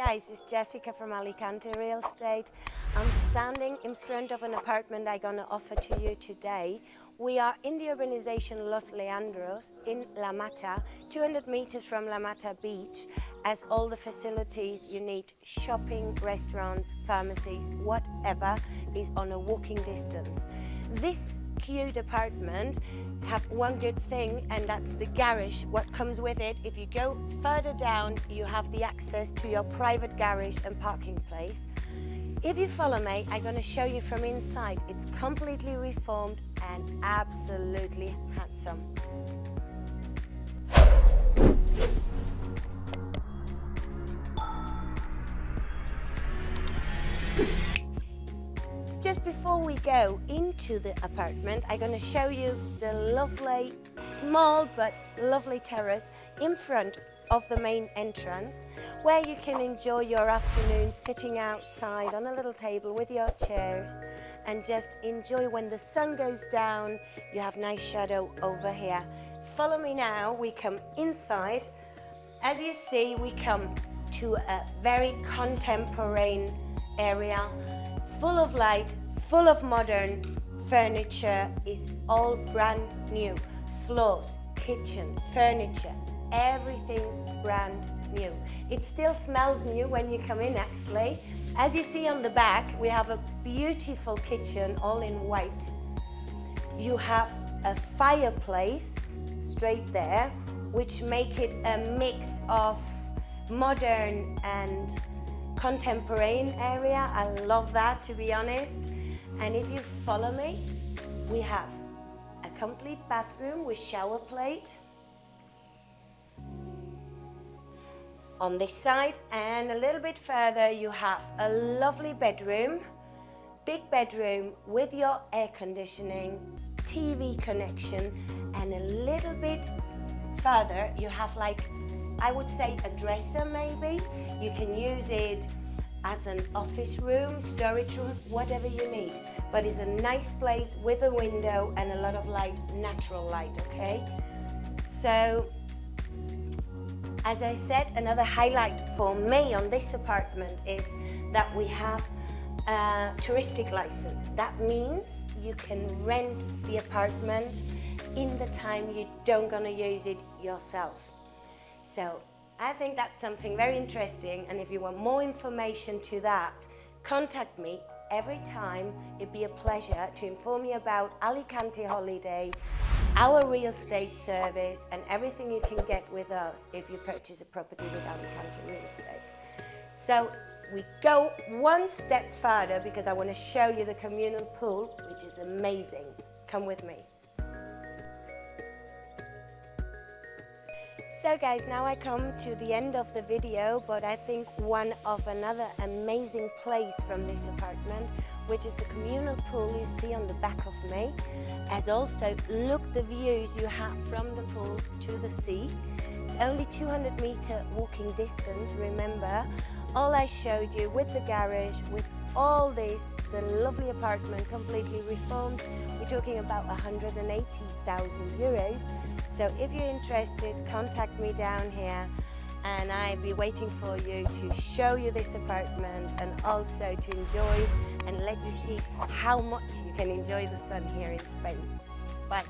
guys, it's Jessica from Alicante Real Estate. I'm standing in front of an apartment I'm going to offer to you today. We are in the urbanization Los Leandros in La Mata, 200 meters from La Mata Beach, as all the facilities you need, shopping, restaurants, pharmacies, whatever, is on a walking distance. This cute apartment have one good thing, and that's the garage, what comes with it. If you go further down, you have the access to your private garage and parking place. If you follow me, I'm going to show you from inside. It's completely reformed and absolutely handsome. Just before we go into the apartment, I'm going to show you the lovely, small but lovely terrace in front of the main entrance, where you can enjoy your afternoon sitting outside on a little table with your chairs and just enjoy when the sun goes down. You have nice shadow over here. Follow me now, we come inside. As you see, we come to a very contemporary area, full of light, full of modern furniture, is all brand new. Floors, kitchen, furniture, everything brand new. It still smells new when you come in actually. As you see on the back, we have a beautiful kitchen, all in white. You have a fireplace straight there, which make it a mix of modern and contemporary area. I love that, to be honest. And if you follow me, we have a complete bathroom with shower plate on this side, and a little bit further you have a lovely bedroom, big bedroom with your air conditioning, TV connection, and a little bit further you have, like, I would say a dresser maybe. You can use it as an office room, storage room, whatever you need. But it's a nice place with a window and a lot of light, natural light, okay? So, as I said, another highlight for me on this apartment is that we have a touristic license. That means you can rent the apartment in the time you don't gonna use it yourself. So I think that's something very interesting, and if you want more information to that, contact me every time. It'd be a pleasure to inform you about Alicante Holiday, our real estate service, and everything you can get with us if you purchase a property with Alicante Real Estate. So we go one step further because I want to show you the communal pool, which is amazing. Come with me. So guys, now I come to the end of the video, but I think one of another amazing place from this apartment, which is the communal pool you see on the back of me, as also look the views you have from the pool to the sea. It's only 200-meter walking distance, remember. All I showed you with the garage, with all this, the lovely apartment, completely reformed. We're talking about 180,000 euros. So if you're interested, contact me down here, and I'll be waiting for you to show you this apartment and also to enjoy and let you see how much you can enjoy the sun here in Spain. Bye.